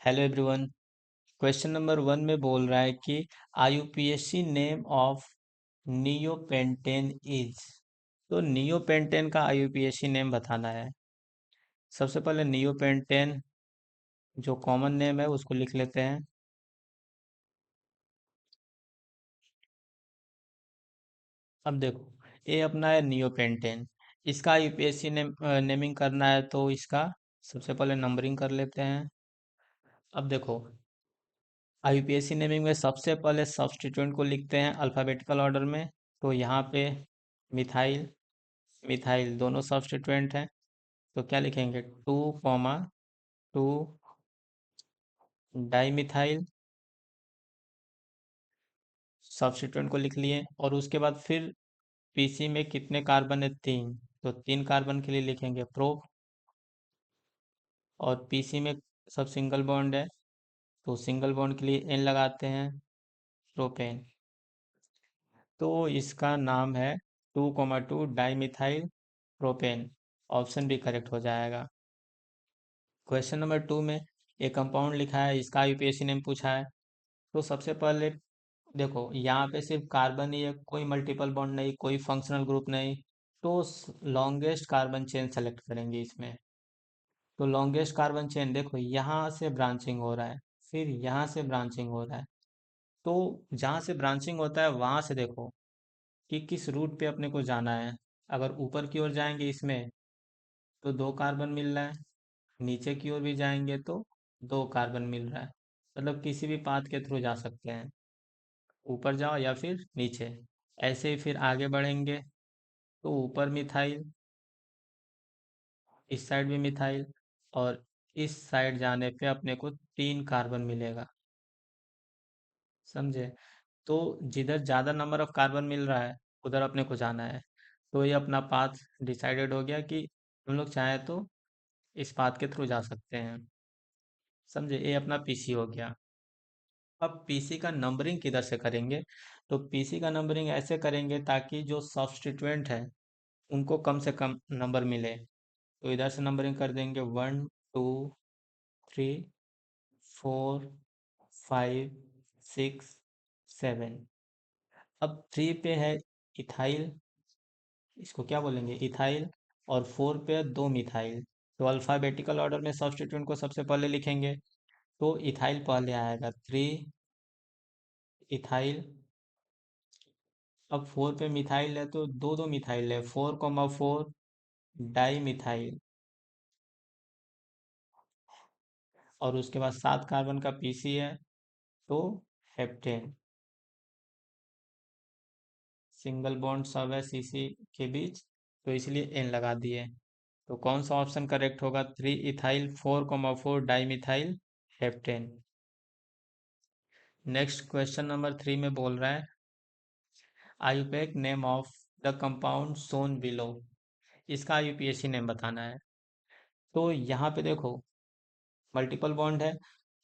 Hello everyone. Question number 1 में बोल रहा है कि IUPAC name of neopentane is. तो नियोपेंटेन का आईयूपीएसी नेम बताना है। सबसे पहले नियोपेंटेन जो कॉमन नेम है उसको लिख लेते हैं। अब देखो, ये अपना है नियोपेंटेन। इसका आईयूपीएसी नेमिंग करना है तो इसका सबसे पहले नंबरिंग कर लेते हैं। अब देखो, आईयूपीएसी नेमिंग में सबसे पहले सब्स्टिट्यूएंट को लिखते हैं अल्फ़ाबेटिकल ऑर्डर में। तो यहाँ पे मिथाइल मिथाइल दोनों सब्स्टिट्यूएंट हैं। तो क्या लिखेंगे, 2, डाई मिथाइल सब्स्टिट्यूएंट को लिख लिए। और उसके बाद फिर पीसी में कितने कार्बन है, 3। तो 3 कार्बन के लिए लिखेंगे प्रो। और पीसी में सब सिंगल बॉन्ड है, तो सिंगल बॉन्ड के लिए एन लगाते हैं, प्रोपेन। तो इसका नाम है 2,2 डाई मिथाइल प्रोपेन। ऑप्शन भी करेक्ट हो जाएगा। क्वेश्चन नंबर 2 में एक कंपाउंड लिखा है, इसका यूपीएससी नेम पूछा है। तो सबसे पहले देखो, यहाँ पे सिर्फ कार्बन ही है, कोई मल्टीपल बॉन्ड नहीं, कोई फंक्शनल ग्रुप नहीं। तो लॉन्गेस्ट कार्बन चेन सेलेक्ट करेंगे इसमें। तो लॉन्गेस्ट कार्बन चेन देखो, यहाँ से ब्रांचिंग हो रहा है, फिर यहाँ से ब्रांचिंग हो रहा है। तो जहाँ से ब्रांचिंग होता है वहां से देखो कि किस रूट पे अपने को जाना है। अगर ऊपर की ओर जाएंगे इसमें तो 2 कार्बन मिल रहा है, नीचे की ओर भी जाएंगे तो 2 कार्बन मिल रहा है। मतलब किसी भी पाथ के थ्रू जा सकते हैं, ऊपर जाओ या फिर नीचे। ऐसे ही फिर आगे बढ़ेंगे तो ऊपर मिथाइल, इस साइड भी मिथाइल, और इस साइड जाने पे अपने को 3 कार्बन मिलेगा। समझे? तो जिधर ज़्यादा नंबर ऑफ कार्बन मिल रहा है उधर अपने को जाना है। तो ये अपना पाथ डिसाइडेड हो गया कि हम लोग चाहें तो इस पाथ के थ्रू जा सकते हैं। समझे? ये अपना पीसी हो गया। अब पीसी का नंबरिंग किधर से करेंगे? तो पीसी का नंबरिंग ऐसे करेंगे ताकि जो सब्स्टिट्यूएंट है उनको कम से कम नंबर मिले। तो इधर से नंबरिंग कर देंगे, 1, 2, 3, 4, 5, 6, 7। अब 3 पे है इथाइल, इसको क्या बोलेंगे, इथाइल। और 4 पे है 2 मिथाइल। तो अल्फ़ाबेटिकल ऑर्डर में सब्स्टिट्यूएंट को सबसे पहले लिखेंगे। तो इथाइल पहले आएगा, 3 इथाइल। अब 4 पे मिथाइल है तो दो दो मिथाइल है, 4,4 डाई मिथाइल। और उसके बाद 7 कार्बन का पीसी है, तो हेप्टेन। सिंगल बॉन्ड सब है सीसी के बीच, तो इसलिए एन लगा दिए। तो कौन सा ऑप्शन करेक्ट होगा, 3 ethyl 4,4 di methyl heptane. Next question number 3 में बोल रहा है, IUPAC name of the compound Son below. इसका आईयूपीएसी नेम बताना है। तो यहाँ पे देखो, मल्टीपल बॉन्ड है।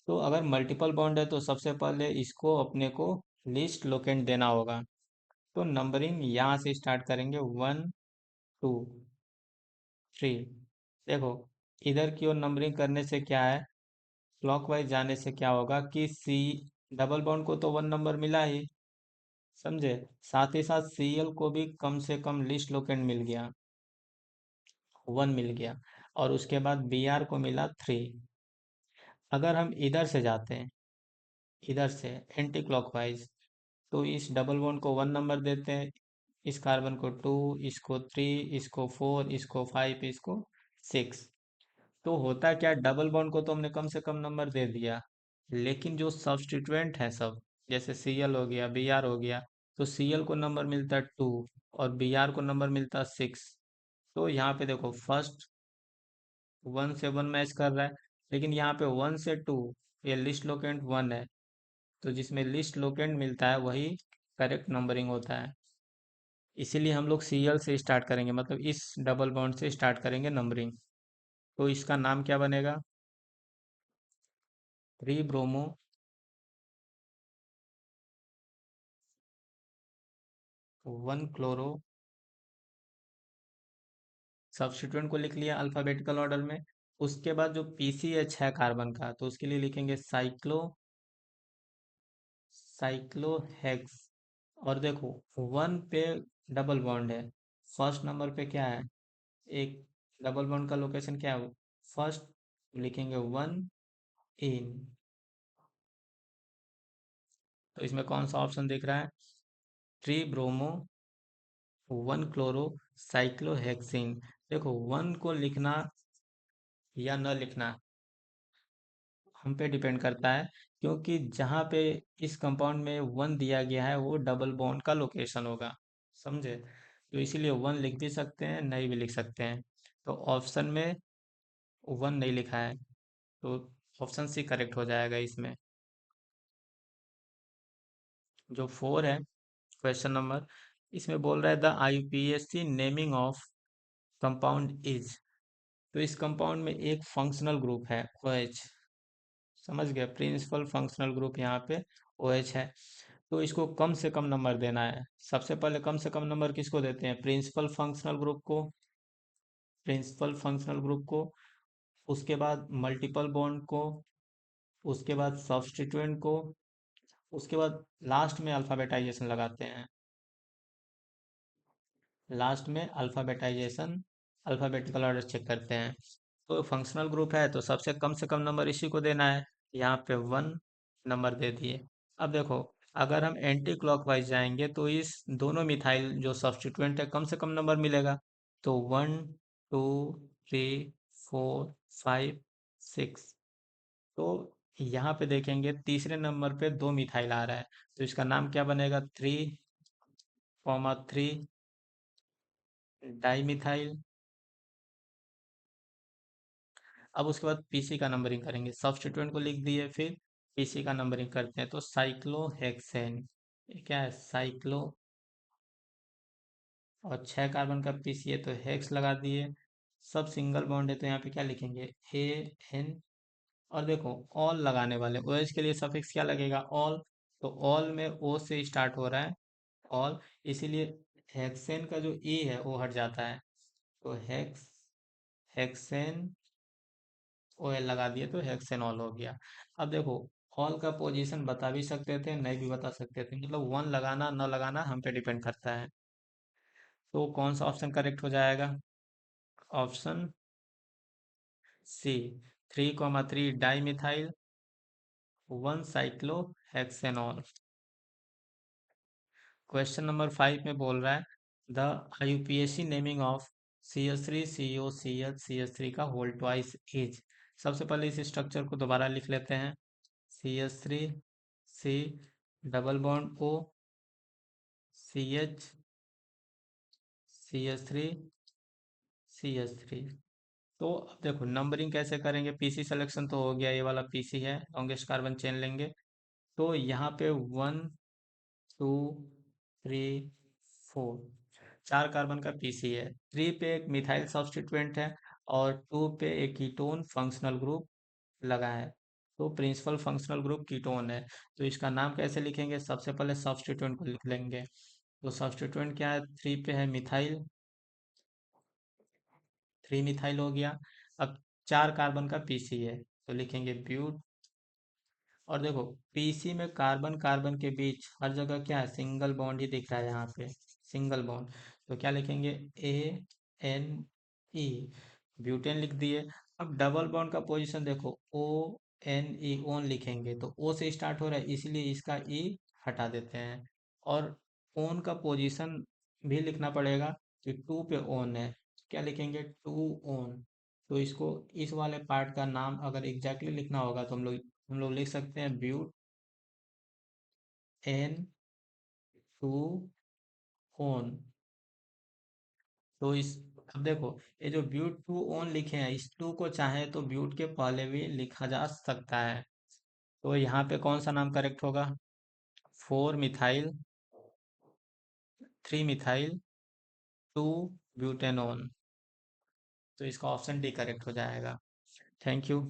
तो अगर मल्टीपल बॉन्ड है तो सबसे पहले इसको अपने को लिस्ट लोकेंट देना होगा। तो नंबरिंग यहाँ से स्टार्ट करेंगे, 1, 2, 3। देखो, इधर की ओर नंबरिंग करने से क्या है, क्लॉकवाइज जाने से क्या होगा कि सी डबल बॉन्ड को तो 1 नंबर मिला ही, समझे? साथ ही साथ सीएल को भी कम से कम लिस्ट लोकेंट मिल गया, 1 मिल गया। और उसके बाद बीआर को मिला 3। अगर हम इधर से जाते हैं, इधर से एंटी क्लॉकवाइज, तो इस डबल बॉन्ड को 1 नंबर देते हैं, इस कार्बन को 2, इसको 3, इसको 4, इसको 5, इसको 6। तो होता क्या, डबल बॉन्ड को तो हमने कम से कम नंबर दे दिया, लेकिन जो सब्स्टिट्यूएंट है सब, जैसे सीएल हो गया, बीआर हो गया, तो सीएल को नंबर मिलता है 2 और बीआर को नंबर मिलता है 6। तो यहाँ पे देखो, फर्स्ट 1 से 1 मैच कर रहा है, लेकिन यहाँ पे 1 से 2, ये लिस्ट लोकेंट 1 है। तो जिसमें लिस्ट लोकेंट मिलता है वही करेक्ट नंबरिंग होता है। इसीलिए हम लोग सीएल से स्टार्ट करेंगे, मतलब इस डबल बॉन्ड से स्टार्ट करेंगे नंबरिंग। तो इसका नाम क्या बनेगा, 3 ब्रोमो 1 क्लोरो। सब्स्टिट्यूएंट को लिख लिया अल्फाबेटिकल ऑर्डर में। उसके बाद जो पीसी है 6 कार्बन का, तो उसके लिए लिखेंगे साइक्लोहेक्स। और देखो, 1 पे डबल बॉन्ड है, फर्स्ट नंबर पे क्या है, एक डबल बॉन्ड का लोकेशन क्या है, फर्स्ट, लिखेंगे 1 इन। तो इसमें कौन सा ऑप्शन दिख रहा है, ट्री ब्रोमो 1 क्लोरो साइक्लोहेक्सिन। देखो, 1 को लिखना या न लिखना हम पे डिपेंड करता है, क्योंकि जहाँ पे इस कंपाउंड में 1 दिया गया है वो डबल बॉन्ड का लोकेशन होगा, समझे। तो इसीलिए 1 लिख भी सकते हैं, नहीं भी लिख सकते हैं। तो ऑप्शन में 1 नहीं लिखा है, तो ऑप्शन सी करेक्ट हो जाएगा इसमें। जो 4 है क्वेश्चन नंबर, इसमें बोल रहा है the IUPAC naming of compound is. तो इस कंपाउंड में एक फंक्शनल ग्रुप है OH, समझ गए, प्रिंसिपल फंक्शनल ग्रुप यहाँ पे OH है। तो इसको कम से कम नंबर देना है। सबसे पहले कम से कम नंबर किसको देते हैं, प्रिंसिपल फंक्शनल ग्रुप को, उसके बाद मल्टीपल बॉन्ड को, उसके बाद सब्स्टिट्यूएंट को, उसके बाद लास्ट में अल्फाबेटाइजेशन लगाते हैं, लास्ट में अल्फाबेटाइजेशन, अल्फाबेटिकल ऑर्डर चेक करते हैं। तो फंक्शनल ग्रुप है तो सबसे कम से कम नंबर इसी को देना है, यहाँ पे 1 नंबर दे दिए। अब देखो, अगर हम एंटी क्लॉकवाइज जाएंगे तो इस दोनों मिथाइल जो सब्स्टिट्यूएंट है कम से कम नंबर मिलेगा। तो 1 2 3 4 5 6। तो यहाँ पे देखेंगे तीसरे नंबर पे 2 मिथाइल आ रहा है, तो इसका नाम क्या बनेगा, 3,3 डाईमिथाइल। अब उसके बाद पीसी का नंबरिंग करेंगे, सब्स्टिट्यूएंट को लिख दिए, फिर पीसी का नंबरिंग करते हैं। तो साइक्लोहेक्सेन, ये क्या है, साइक्लो, और 6 कार्बन का पीसी है तो हेक्स लगा दिए। सब सिंगल बॉन्ड है तो यहाँ पे क्या लिखेंगे, AN। और देखो, ऑल लगाने वाले OH के लिए सफिक्स क्या लगेगा, ऑल। तो ऑल में O से स्टार्ट हो रहा है, ऑल, इसीलिए हेक्सेन का जो E है वो हट जाता है। तो हेक्सेन OL लगा दिए तो हेक्सेनॉल हो गया। अब देखो, ऑल का पोजीशन बता भी सकते थे, नहीं भी बता सकते थे, मतलब 1 लगाना न लगाना हम पे डिपेंड करता है। तो कौन सा ऑप्शन करेक्ट हो जाएगा, option C, 3,3 dimethyl 1 cyclohexanol. Question number 5 में बोल रहा है the IUPAC naming of CH3COCH3 का होल ट्वाइस इज। सबसे पहले इस स्ट्रक्चर को दोबारा लिख लेते हैं, CH3 C double bond O CH CH3 CH3। तो अब देखो नंबरिंग कैसे करेंगे, पीसी सिलेक्शन तो हो गया, ये वाला पीसी है, लॉन्गेस्ट कार्बन चेन लेंगे। तो यहाँ पे 1 2 3 4, 4 कार्बन का पीसी है, 3 पे एक मिथाइल सब्स्टिट्यूएंट है, और 2 पे एक कीटोन फंक्शनल ग्रुप लगा है। तो प्रिंसिपल फंक्शनल ग्रुप कीटोन है। तो इसका नाम कैसे लिखेंगे, सबसे पहले सब्स्टिट्यूएंट को लिख लेंगे। तो सब्स्टिट्यूएंट क्या है, 3 पे है मिथाइल, 3 मिथाइल हो गया। अब 4 कार्बन का पीसी है तो लिखेंगे ब्यूट। और देखो, पीसी में कार्बन कार्बन के बीच हर जगह क्या है, सिंगल बॉन्ड ही दिख रहा है यहाँ पे, सिंगल बॉन्ड। तो क्या लिखेंगे, ANE, ब्यूटेन लिख दिए। अब डबल बॉन्ड का पोजीशन देखो, ONE, ओन लिखेंगे तो O से स्टार्ट हो रहा है, इसलिए इसका E हटा देते हैं। और ओन का पोजीशन भी लिखना पड़ेगा, कि 2 पे ओन है, क्या लिखेंगे, 2 ओन। तो इसको, इस वाले पार्ट का नाम अगर एग्जैक्टली लिखना होगा तो हम लोग लिख सकते हैं ब्यूट N 2 ओन। तो इस, अब देखो, ये जो ब्यूट 2 ओन लिखे हैं, इस 2 को चाहे तो ब्यूट के पहले भी लिखा जा सकता है। तो यहाँ पे कौन सा नाम करेक्ट होगा, 4 मिथाइल 3 मिथाइल 2 ब्यूटेनॉन। तो इसका ऑप्शन डी करेक्ट हो जाएगा। Thank you.